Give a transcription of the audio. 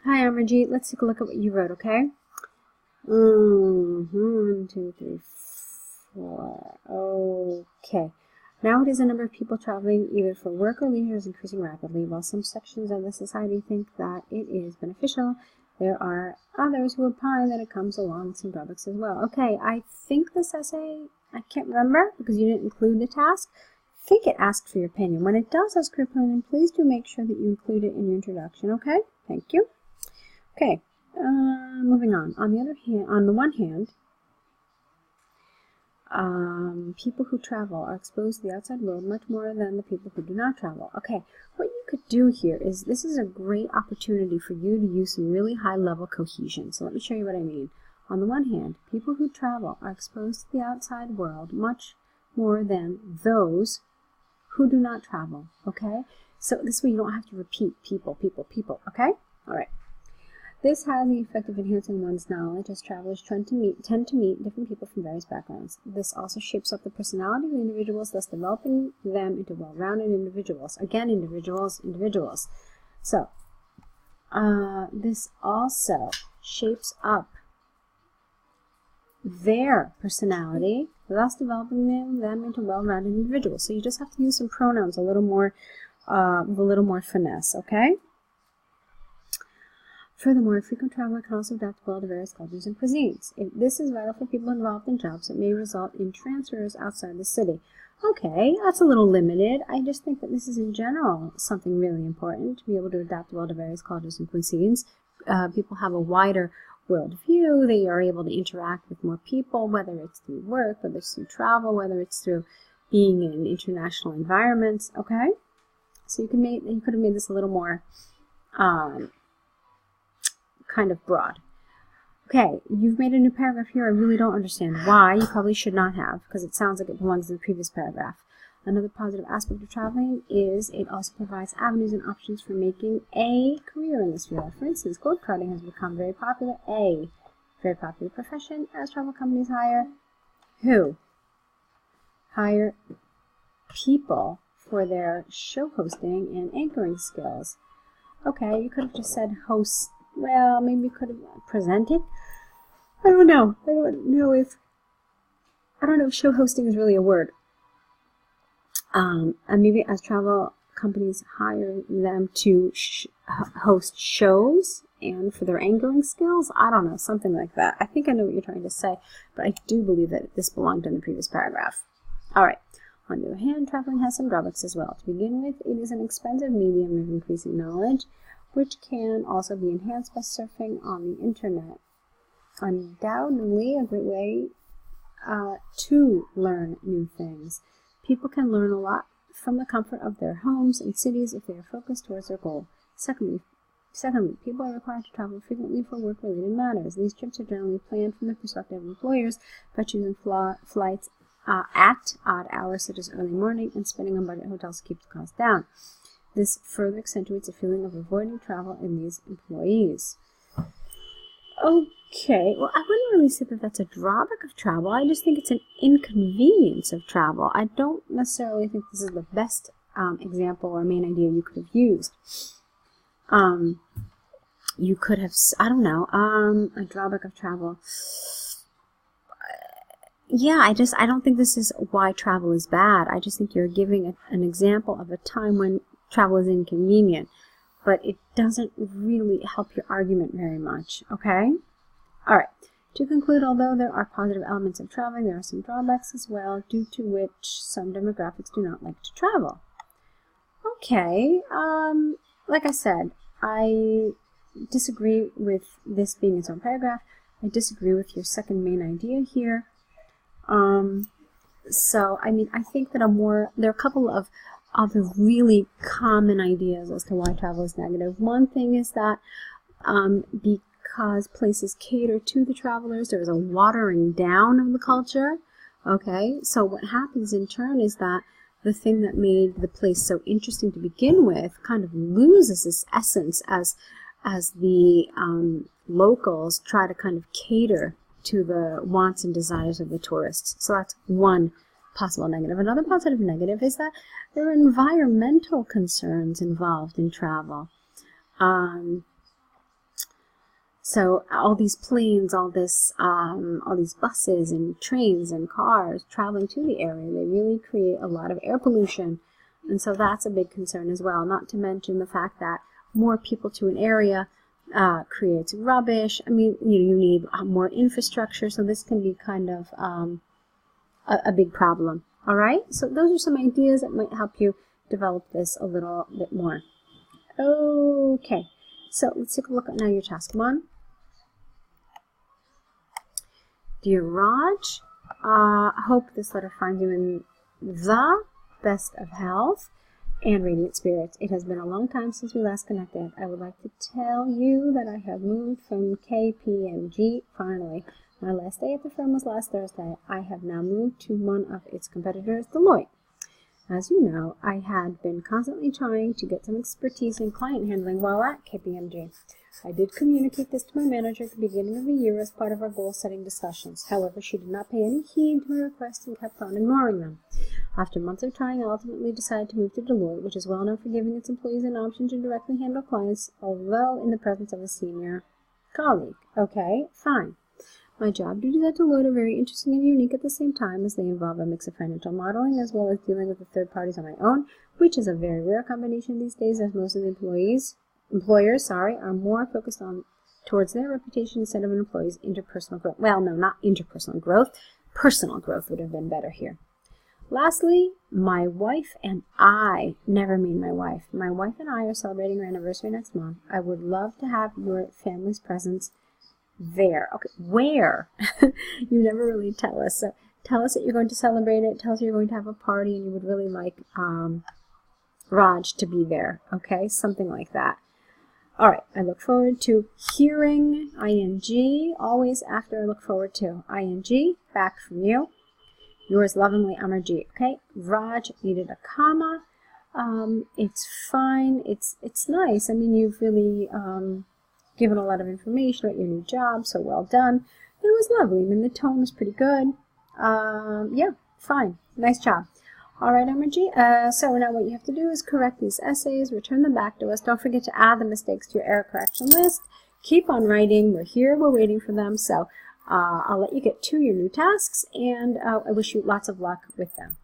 Hi, Amarjeet. Let's take a look at what you wrote, okay? 1, 2, 3, 4. Okay. Nowadays, the number of people traveling either for work or leisure is increasing rapidly. While some sections of the society think that it is beneficial, there are others who opine that it comes along with some drawbacks as well. Okay, I think this essay, I can't remember because you didn't include the task. I think it asked for your opinion. When it does ask for your opinion, please do make sure that you include it in your introduction, okay? Thank you. Okay, moving on. On the one hand, people who travel are exposed to the outside world much more than the people who do not travel. Okay, what you could do here is, this is a great opportunity for you to use some really high-level cohesion. So let me show you what I mean. On the one hand, people who travel are exposed to the outside world much more than those who do not travel, okay? So this way you don't have to repeat people, okay? All right. This has the effect of enhancing one's knowledge as travelers tend to meet different people from various backgrounds. This also shapes up the personality of the individuals, thus developing them into well-rounded individuals. Again, individuals. So, this also shapes up their personality, thus developing them into well-rounded individuals. So you just have to use some pronouns with a little more finesse, okay? Furthermore, a frequent traveler can also adapt well to various cultures and cuisines. This is vital for people involved in jobs that may result in transfers outside the city. Okay, that's a little limited. I just think that this is in general something really important, to be able to adapt well to various cultures and cuisines. People have a wider world view. They are able to interact with more people, whether it's through work, whether it's through travel, whether it's through being in international environments. Okay, so you could have made this a little more kind of broad. Okay, you've made a new paragraph here. I really don't understand why. You probably should not have, because it sounds like it belongs in the previous paragraph. Another positive aspect of traveling is it also provides avenues and options for making a career in this field. For instance, globetrotting has become a very popular profession as travel companies hire people for their show hosting and anchoring skills. Okay, you could have just said hosts. Well, maybe you could have presented. I don't know. I don't know if show hosting is really a word. And maybe as travel companies hire them to host shows and for their anchoring skills. I don't know, something like that. I think I know what you're trying to say, but I do believe that this belonged in the previous paragraph. All right. On the other hand, traveling has some drawbacks as well. To begin with, it is an expensive medium of increasing knowledge, which can also be enhanced by surfing on the internet. Undoubtedly a great way to learn new things. People can learn a lot from the comfort of their homes and cities if they are focused towards their goal. Secondly, people are required to travel frequently for work-related matters. These trips are generally planned from the perspective of employers by choosing flights at odd hours, such as early morning, and spending on budget hotels to keep the cost down. This further accentuates a feeling of avoiding travel in these employees. Okay, well, I wouldn't really say that that's a drawback of travel. I just think it's an inconvenience of travel. I don't necessarily think this is the best example or main idea you could have used. You could have, I don't know, a drawback of travel. Yeah, I don't think this is why travel is bad. I just think you're giving an example of a time when travel is inconvenient, but it doesn't really help your argument very much, okay? All right. To conclude, although there are positive elements of traveling, there are some drawbacks as well, due to which some demographics do not like to travel. Okay, like I said, I disagree with this being its own paragraph. I disagree with your second main idea here. So, I mean, I think that there are a couple of other really common ideas as to why travel is negative. One thing is that because places cater to the travelers, there is a watering down of the culture. Okay, so what happens in turn is that the thing that made the place so interesting to begin with kind of loses its essence as the locals try to kind of cater to the wants and desires of the tourists. So that's one possible negative. Another positive negative is that there are environmental concerns involved in travel. So all these planes, all these buses and trains and cars traveling to the area, they really create a lot of air pollution. And so that's a big concern as well, not to mention the fact that more people to an area creates rubbish. I mean, you need more infrastructure, so this can be kind of a big problem. All right, so those are some ideas that might help you develop this a little bit more. Okay, so let's take a look at now your task. Come on. Dear Raj, I hope this letter finds you in the best of health and radiant spirits. It has been a long time since we last connected. I would like to tell you that I have moved from KPMG finally. My last day at the firm was last Thursday. I have now moved to one of its competitors, Deloitte. As you know, I had been constantly trying to get some expertise in client handling while at KPMG. I did communicate this to my manager at the beginning of the year as part of our goal-setting discussions. However, she did not pay any heed to my requests and kept on ignoring them. After months of trying, I ultimately decided to move to Deloitte, which is well known for giving its employees an option to directly handle clients, although in the presence of a senior colleague. Okay, fine. My job duties at Deloitte are very interesting and unique at the same time, as they involve a mix of financial modeling as well as dealing with the third parties on my own, which is a very rare combination these days, as most of the employers are more focused towards their reputation instead of an employee's interpersonal growth. Well, no, not interpersonal growth. Personal growth would have been better here. Lastly, my wife and I, never mean my wife. My wife and I are celebrating our anniversary next month. I would love to have your family's presence there. Okay, where? You never really tell us. So tell us that you're going to celebrate it. Tell us you're going to have a party and you would really like Raj to be there. Okay, something like that. All right, I look forward to hearing ing, always after I look forward to ing, back from you. Yours lovingly, Amarjeet. Okay, Raj needed a comma. It's fine. It's nice. I mean, you've really given a lot of information about your new job, so well done. It was lovely. I mean, the tone was pretty good. Yeah, fine. Nice job. All right, Amarjeet. So now what you have to do is correct these essays, return them back to us. Don't forget to add the mistakes to your error correction list. Keep on writing. We're here. We're waiting for them. So I'll let you get to your new tasks, and I wish you lots of luck with them.